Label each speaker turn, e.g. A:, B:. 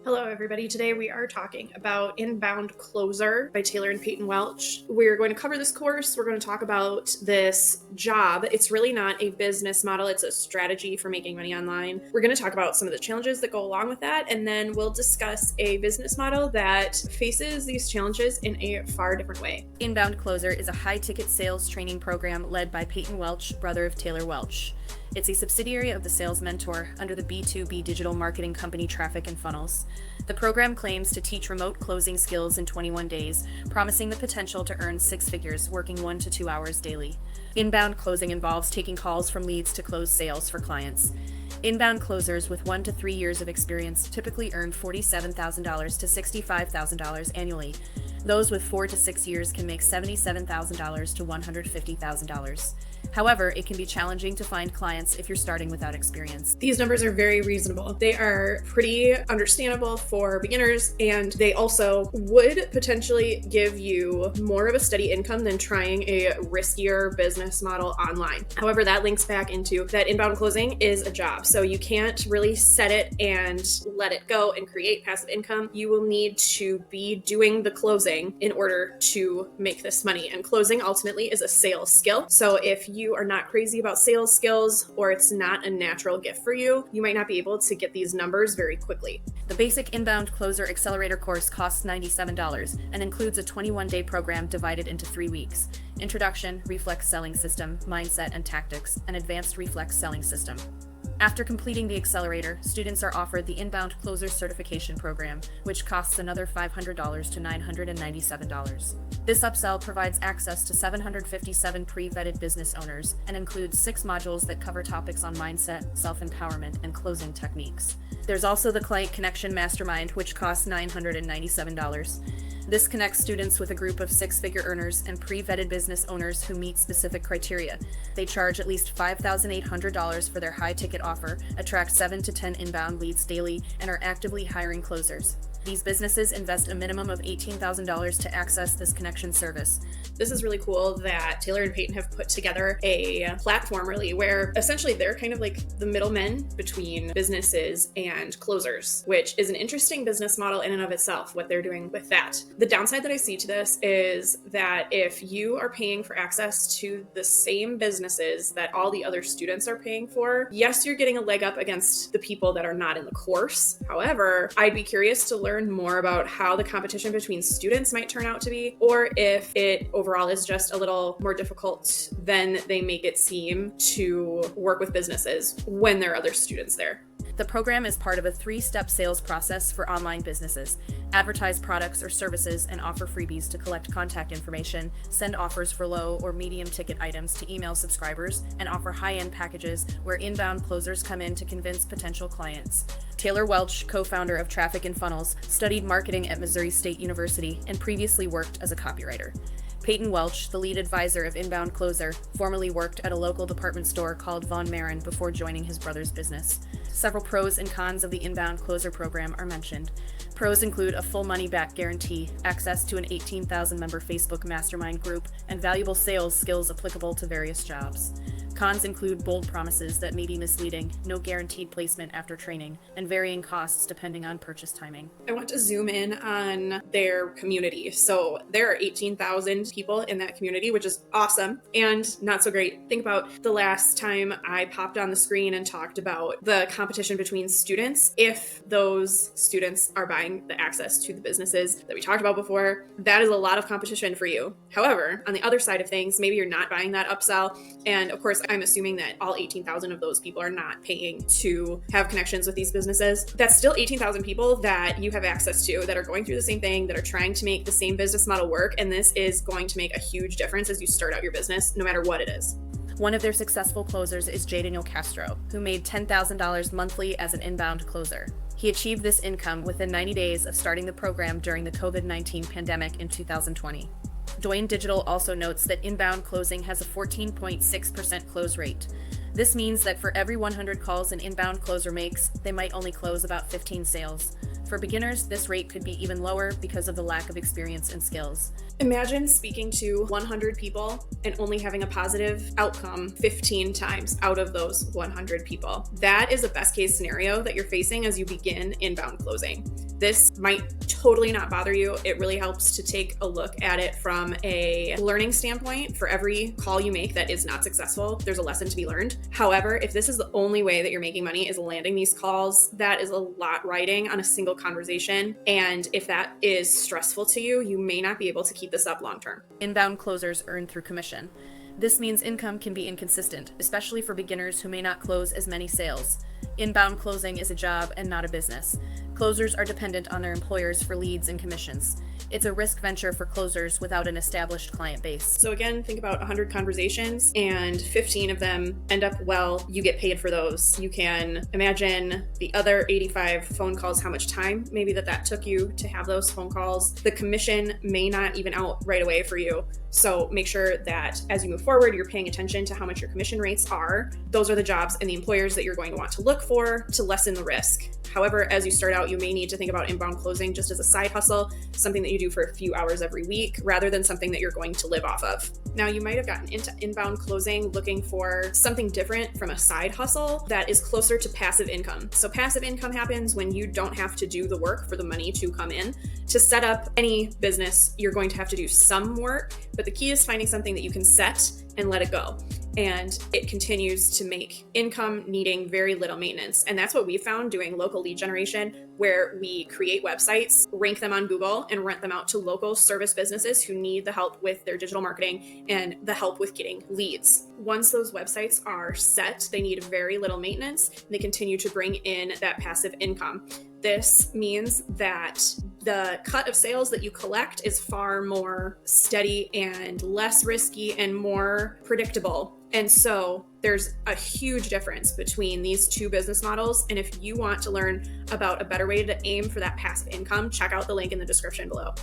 A: Hello, everybody. Today we are talking about Inbound Closer by Taylor and Peyton Welch. We're going to cover this course. We're going to talk about this job. It's really not a business model. It's a strategy for making money online. We're going to talk about some of the challenges that go along with that, and then we'll discuss a business model that faces these challenges in a far different way.
B: Inbound Closer is a high-ticket sales training program led by Peyton Welch, brother of Taylor Welch. It's a subsidiary of the Sales Mentor under the B2B digital marketing company Traffic and Funnels. The program claims to teach remote closing skills in 21 days, promising the potential to earn six figures working 1 to 2 hours daily. Inbound closing involves taking calls from leads to close sales for clients. Inbound closers with 1 to 3 years of experience typically earn $47,000 to $65,000 annually. Those with 4 to 6 years can make $77,000 to $150,000. However, it can be challenging to find clients if you're starting without experience.
A: These numbers are very reasonable. They are pretty understandable for beginners, and they also would potentially give you more of a steady income than trying a riskier business model online. However, that links back into that inbound closing is a job. So you can't really set it and let it go and create passive income. You will need to be doing the closing in order to make this money. And closing ultimately is a sales skill. So if you are not crazy about sales skills, or it's not a natural gift for you, you might not be able to get these numbers very quickly.
B: The basic Inbound Closer Accelerator course costs $97 and includes a 21-day program divided into 3 weeks: Introduction, Reflex Selling System, Mindset and Tactics, and Advanced Reflex Selling System. After completing the accelerator, students are offered the Inbound Closer Certification Program, which costs another $500 to $997. This upsell provides access to 757 pre-vetted business owners and includes 6 modules that cover topics on mindset, self-empowerment, and closing techniques. There's also the Client Connection Mastermind, which costs $997. This connects students with a group of 6-figure earners and pre-vetted business owners who meet specific criteria. They charge at least $5,800 for their high-ticket offer, attract 7 to 10 inbound leads daily, and are actively hiring closers. These businesses invest a minimum of $18,000 to access this connection service.
A: This is really cool that Taylor and Peyton have put together a platform really where essentially they're kind of like the middlemen between businesses and closers, which is an interesting business model in and of itself, what they're doing with that. The downside that I see to this is that if you are paying for access to the same businesses that all the other students are paying for, yes, you're getting a leg up against the people that are not in the course. However, I'd be curious to learn more about how the competition between students might turn out to be, or if it overall is just a little more difficult than they make it seem to work with businesses when there are other students there.
B: The program is part of a 3-step sales process for online businesses. Advertise products or services and offer freebies to collect contact information, send offers for low or medium ticket items to email subscribers, and offer high-end packages where inbound closers come in to convince potential clients. Taylor Welch, co-founder of Traffic and Funnels, studied marketing at Missouri State University and previously worked as a copywriter. Peyton Welch, the lead advisor of Inbound Closer, formerly worked at a local department store called Von Marin before joining his brother's business. Several pros and cons of the Inbound Closer program are mentioned. Pros include a full money-back guarantee, access to an 18,000-member Facebook mastermind group, and valuable sales skills applicable to various jobs. Cons include bold promises that may be misleading, no guaranteed placement after training, and varying costs depending on purchase timing.
A: I want to zoom in on their community. So there are 18,000 people in that community, which is awesome and not so great. Think about the last time I popped on the screen and talked about the competition between students. If those students are buying the access to the businesses that we talked about before, that is a lot of competition for you. However, on the other side of things, maybe you're not buying that upsell. And of course, I'm assuming that all 18,000 of those people are not paying to have connections with these businesses. That's still 18,000 people that you have access to that are going through the same thing, that are trying to make the same business model work. And this is going to make a huge difference as you start out your business, no matter what it is.
B: One of their successful closers is Daniel Castro, who made $10,000 monthly as an inbound closer. He achieved this income within 90 days of starting the program during the COVID-19 pandemic in 2020. Dwayne Digital also notes that inbound closing has a 14.6% close rate. This means that for every 100 calls an inbound closer makes, they might only close about 15 sales. For beginners, this rate could be even lower because of the lack of experience and skills.
A: Imagine speaking to 100 people and only having a positive outcome 15 times out of those 100 people. That is a best case scenario that you're facing as you begin inbound closing. This might totally not bother you. It really helps to take a look at it from a learning standpoint. For every call you make that is not successful, there's a lesson to be learned. However, if this is the only way that you're making money is landing these calls, that is a lot riding on a single conversation. And if that is stressful to you, you may not be able to keep this up long term.
B: Inbound closers earn through commission. This means income can be inconsistent, especially for beginners who may not close as many sales. Inbound closing is a job and not a business. Closers are dependent on their employers for leads and commissions. It's a risk venture for closers without an established client base.
A: So again, think about 100 conversations and 15 of them end up well. You get paid for those. You can imagine the other 85 phone calls, how much time maybe that took you to have those phone calls. The commission may not even out right away for you. So make sure that as you move forward, you're paying attention to how much your commission rates are. Those are the jobs and the employers that you're going to want to look for to lessen the risk. However, as you start out, you may need to think about inbound closing just as a side hustle, something that you do for a few hours every week, rather than something that you're going to live off of. Now, you might have gotten into inbound closing looking for something different from a side hustle that is closer to passive income. So passive income happens when you don't have to do the work for the money to come in. To set up any business, you're going to have to do some work, but the key is finding something that you can set and let it go. And it continues to make income needing very little maintenance. And that's what we found doing local lead generation, where we create websites, rank them on Google, and rent them out to local service businesses who need the help with their digital marketing and the help with getting leads. Once those websites are set, they need very little maintenance. And they continue to bring in that passive income. This means that the cut of sales that you collect is far more steady and less risky and more predictable. And so there's a huge difference between these two business models. And if you want to learn about a better way to aim for that passive income, check out the link in the description below.